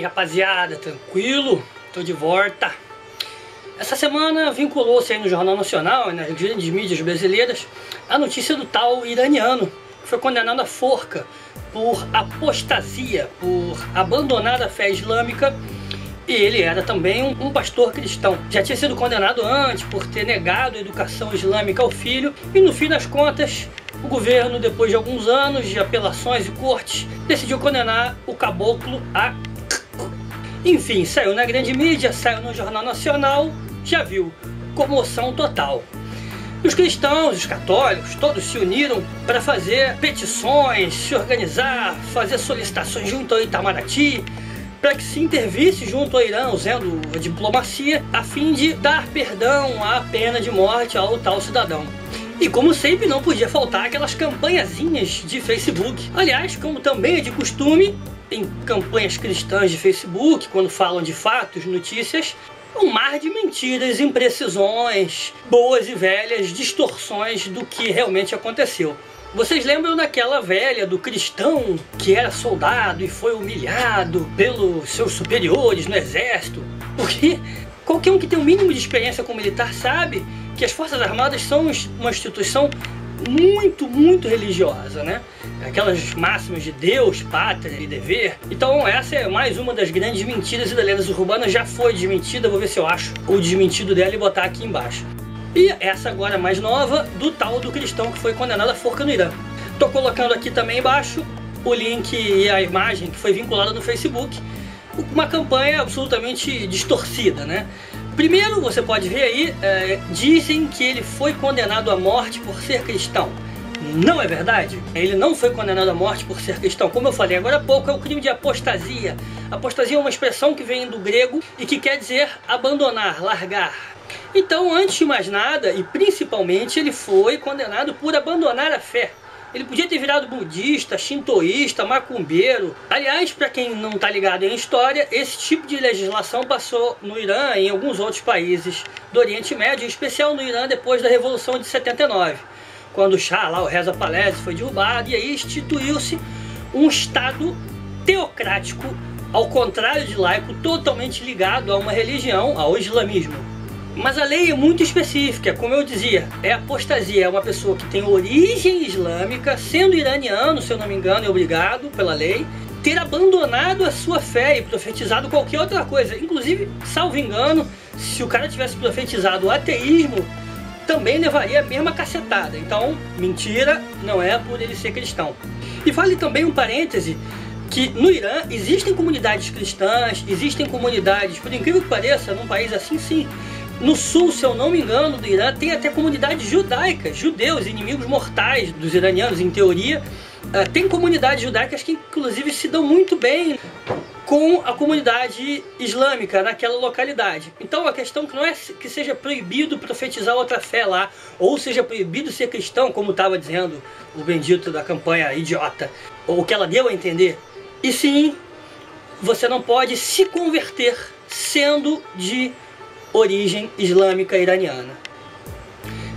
rapaziada, tranquilo? Tô de volta. Essa semana vinculou-se aí no Jornal Nacional e nas grandes mídias brasileiras a notícia do tal iraniano que foi condenado à forca por apostasia, por abandonar a fé islâmica, e ele era também um pastor cristão. Já tinha sido condenado antes por ter negado a educação islâmica ao filho e no fim das contas o governo, depois de alguns anos de apelações e cortes, decidiu condenar o caboclo a... Enfim, saiu na grande mídia, saiu no Jornal Nacional, já viu, comoção total. Os cristãos, os católicos, todos se uniram para fazer petições, se organizar, fazer solicitações junto ao Itamaraty, para que se intervisse junto ao Irã, usando a diplomacia, a fim de dar perdão à pena de morte ao tal cidadão. E como sempre, não podia faltar aquelas campanhazinhas de Facebook. Aliás, como também é de costume, em campanhas cristãs de Facebook, quando falam de fatos, notícias, um mar de mentiras, imprecisões, boas e velhas distorções do que realmente aconteceu. Vocês lembram daquela velha do cristão que era soldado e foi humilhado pelos seus superiores no exército? Porque qualquer um que tem o mínimo de experiência como militar sabe que as Forças Armadas são uma instituição muito religiosa, né? Aquelas máximas de Deus, pátria e dever. Então essa é mais uma das grandes mentiras e da lendas urbanas. Já foi desmentida, vou ver se eu acho o desmentido dela e botar aqui embaixo. E essa agora mais nova, do tal do cristão que foi condenado à forca no Irã. Tô colocando aqui também embaixo o link e a imagem que foi vinculada no Facebook. Uma campanha absolutamente distorcida, né? Primeiro, você pode ver aí, dizem que ele foi condenado à morte por ser cristão. Não é verdade. Ele não foi condenado à morte por ser cristão. Como eu falei agora há pouco, é o crime de apostasia. Apostasia é uma expressão que vem do grego e que quer dizer abandonar, largar. Então, antes de mais nada, e principalmente, ele foi condenado por abandonar a fé. Ele podia ter virado budista, shintoísta, macumbeiro. Aliás, para quem não está ligado em história, esse tipo de legislação passou no Irã e em alguns outros países do Oriente Médio, em especial no Irã depois da Revolução de 79, quando o Shah, lá, o Reza Pahlavi, foi derrubado, e aí instituiu-se um Estado teocrático, ao contrário de laico, totalmente ligado a uma religião, ao islamismo. Mas a lei é muito específica, como eu dizia, é apostasia, é uma pessoa que tem origem islâmica, sendo iraniano, se eu não me engano, é obrigado pela lei, ter abandonado a sua fé e profetizado qualquer outra coisa. Inclusive, salvo engano, se o cara tivesse profetizado o ateísmo, também levaria a mesma cacetada. Então, mentira, não é por ele ser cristão. E vale também um parêntese, que no Irã existem comunidades cristãs, existem comunidades, por incrível que pareça, num país assim sim, no sul, se eu não me engano, do Irã, tem até comunidades judaicas, judeus, inimigos mortais dos iranianos, em teoria. Tem comunidades judaicas que inclusive se dão muito bem com a comunidade islâmica naquela localidade. Então a questão que não é que seja proibido profetizar outra fé lá, ou seja proibido ser cristão, como estava dizendo o bendito da campanha idiota, ou o que ela deu a entender. E sim, você não pode se converter sendo de origem islâmica iraniana.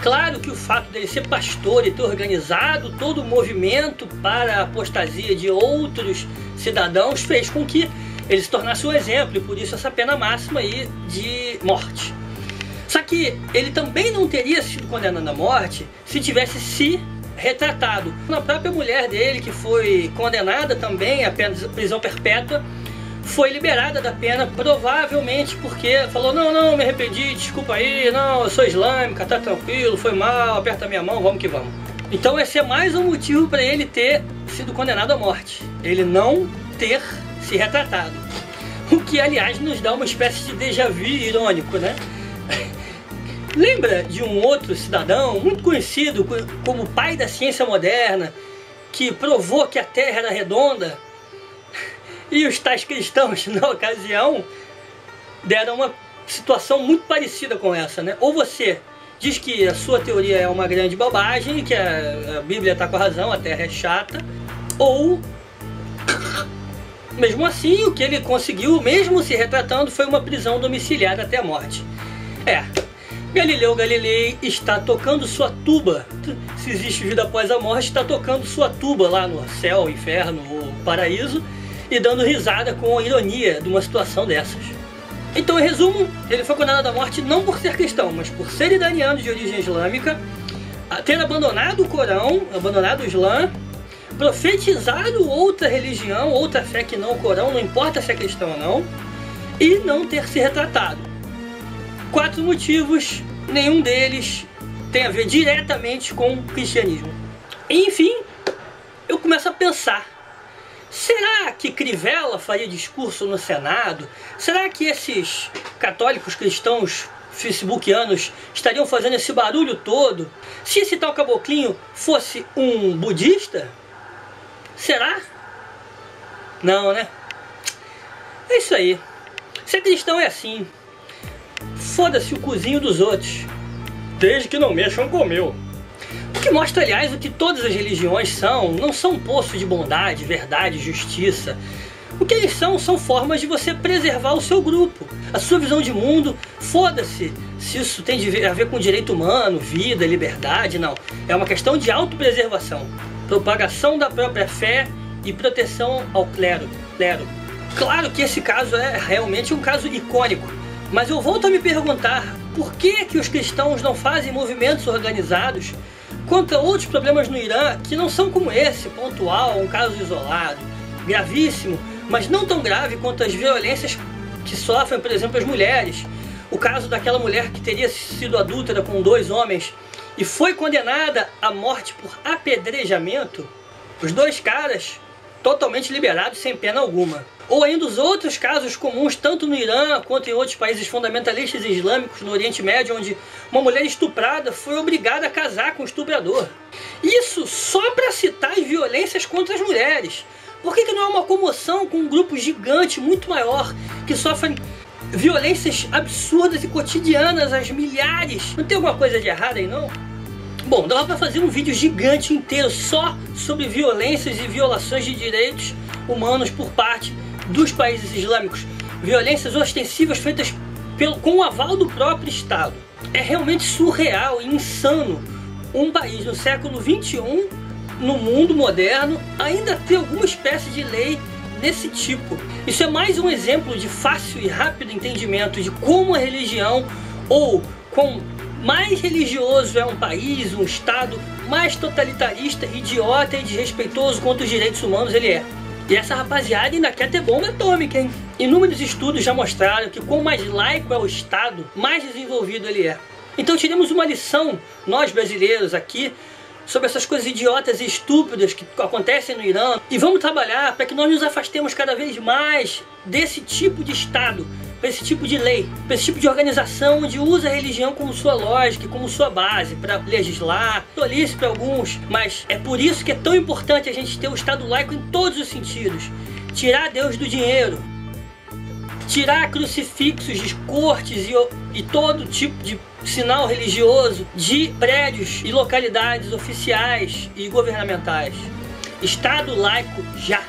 Claro que o fato dele ser pastor e ter organizado todo o movimento para a apostasia de outros cidadãos fez com que ele se tornasse um exemplo, e por isso essa pena máxima aí de morte. Só que ele também não teria sido condenado à morte se tivesse se retratado. A própria mulher dele, que foi condenada também à pena de prisão perpétua, foi liberada da pena, provavelmente porque falou: não, me arrependi, desculpa aí, não, eu sou islâmica, tá tranquilo, foi mal, aperta minha mão, vamos que vamos. Então esse é mais um motivo para ele ter sido condenado à morte, ele não ter se retratado. O que, aliás, nos dá uma espécie de déjà vu irônico, né? Lembra de um outro cidadão muito conhecido como o pai da ciência moderna, que provou que a Terra era redonda? E os tais cristãos, na ocasião, deram uma situação muito parecida com essa, né? Ou você diz que a sua teoria é uma grande bobagem, que a Bíblia está com a razão, a Terra é chata, ou, mesmo assim, o que ele conseguiu, mesmo se retratando, foi uma prisão domiciliar até a morte. Galileu Galilei está tocando sua tuba. Se existe vida após a morte, está tocando sua tuba lá no céu, inferno ou paraíso. e dando risada com a ironia de uma situação dessas. Então, em resumo, ele foi condenado à morte não por ser cristão, mas por ser iraniano de origem islâmica, ter abandonado o Corão, abandonado o Islã, profetizado outra religião, outra fé que não o Corão, não importa se é cristão ou não, e não ter se retratado. 4 motivos, nenhum deles tem a ver diretamente com o cristianismo. Enfim, eu começo a pensar, será que Crivella faria discurso no Senado? Será que esses católicos cristãos facebookianos estariam fazendo esse barulho todo se esse tal caboclinho fosse um budista? Será? Não, né? É isso aí. Ser cristão é assim. Foda-se o cozinho dos outros, desde que não mexam com o meu. O que mostra, aliás, o que todas as religiões são. Não são um poço de bondade, verdade, justiça. O que eles são formas de você preservar o seu grupo, a sua visão de mundo. Foda-se se isso tem a ver com direito humano, vida, liberdade, não. É uma questão de autopreservação, propagação da própria fé e proteção ao clero. Claro que esse caso é realmente um caso icônico, mas eu volto a me perguntar por que os cristãos não fazem movimentos organizados contra outros problemas no Irã que não são como esse, pontual, um caso isolado, gravíssimo, mas não tão grave quanto as violências que sofrem, por exemplo, as mulheres. O caso daquela mulher que teria sido adúltera com 2 homens e foi condenada à morte por apedrejamento. Os 2 caras totalmente liberados sem pena alguma. Ou ainda os outros casos comuns, tanto no Irã quanto em outros países fundamentalistas islâmicos no Oriente Médio, onde uma mulher estuprada foi obrigada a casar com o estuprador. Isso só para citar as violências contra as mulheres. Por que não há uma comoção com um grupo gigante, muito maior, que sofre violências absurdas e cotidianas, às milhares? Não tem alguma coisa de errado aí, não? Bom, dava para fazer um vídeo gigante inteiro só sobre violências e violações de direitos humanos por parte dos países islâmicos. Violências ostensivas feitas com o aval do próprio Estado. É realmente surreal e insano um país no século XXI, no mundo moderno, ainda ter alguma espécie de lei desse tipo. Isso é mais um exemplo de fácil e rápido entendimento de como a religião, ou com mais religioso é um país, um Estado, mais totalitarista, idiota e desrespeitoso contra os direitos humanos ele é. E essa rapaziada ainda quer ter bomba atômica, hein? Inúmeros estudos já mostraram que quanto mais laico é o Estado, mais desenvolvido ele é. Então tiremos uma lição, nós brasileiros aqui, sobre essas coisas idiotas e estúpidas que acontecem no Irã, e vamos trabalhar para que nós nos afastemos cada vez mais desse tipo de Estado, para esse tipo de lei, para esse tipo de organização onde usa a religião como sua lógica, como sua base para legislar, tolice para alguns, mas é por isso que é tão importante a gente ter o Estado laico em todos os sentidos. Tirar Deus do dinheiro, tirar crucifixos de cortes e todo tipo de sinal religioso de prédios e localidades oficiais e governamentais. Estado laico já!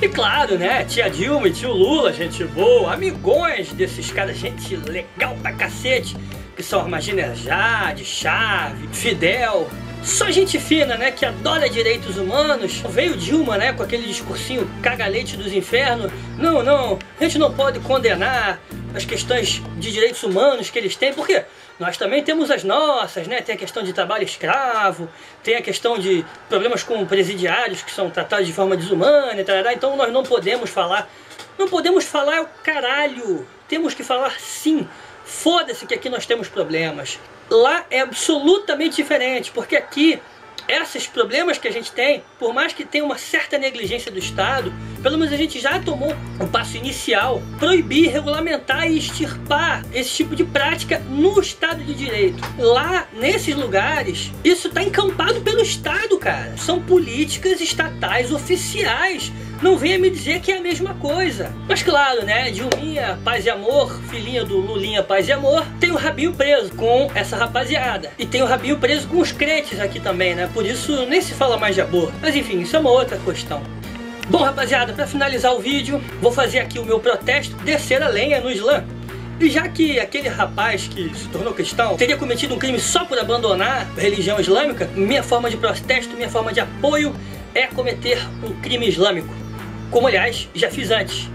E claro, né, tia Dilma e tio Lula, gente boa, amigões desses caras, gente legal pra cacete, que são Armagina Jade, Chave, Fidel, só gente fina, né, que adora direitos humanos. Veio Dilma, né, com aquele discursinho cagalete dos infernos. Não, a gente não pode condenar as questões de direitos humanos que eles têm, porque nós também temos as nossas, né? Tem a questão de trabalho escravo, tem a questão de problemas com presidiários que são tratados de forma desumana, então nós não podemos falar. Não podemos falar o caralho, temos que falar sim. Foda-se que aqui nós temos problemas. Lá é absolutamente diferente, porque aqui esses problemas que a gente tem, por mais que tenha uma certa negligência do Estado, pelo menos a gente já tomou o passo inicial, proibir, regulamentar e extirpar esse tipo de prática no Estado de Direito. Lá, nesses lugares, isso está encampado pelo Estado, cara. São políticas estatais oficiais. Não venha me dizer que é a mesma coisa. Mas claro, né, Dilminha, paz e amor, filhinha do Lulinha, paz e amor, tem o rabinho preso com essa rapaziada. E tem o rabinho preso com os crentes aqui também, né? Por isso nem se fala mais de amor. Mas enfim, isso é uma outra questão. Bom, rapaziada, para finalizar o vídeo, vou fazer aqui o meu protesto, descer a lenha no Islã. E já que aquele rapaz que se tornou cristão teria cometido um crime só por abandonar a religião islâmica, minha forma de protesto, minha forma de apoio é cometer um crime islâmico. como aliás já fiz antes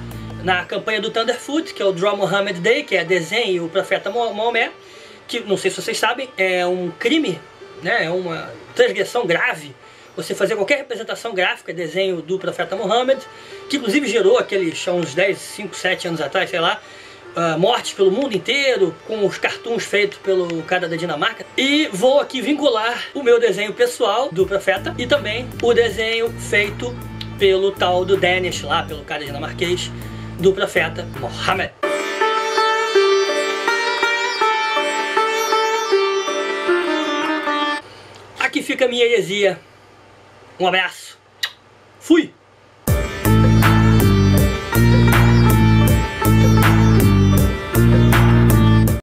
na campanha do Thunderfoot, que é o Draw Muhammad Day, que é desenhe o profeta Maomé, que não sei se vocês sabem, é um crime, né, é uma transgressão grave você fazer qualquer representação gráfica, desenho do profeta Muhammad, que inclusive gerou aqueles, há uns 10, 5, 7 anos atrás, sei lá, mortes pelo mundo inteiro, com os cartoons feitos pelo cara da Dinamarca. E vou aqui vincular o meu desenho pessoal do profeta e também o desenho feito pelo tal do Danish lá, pelo cara dinamarquês, do profeta Muhammad. Aqui fica a minha heresia. Um abraço. Fui!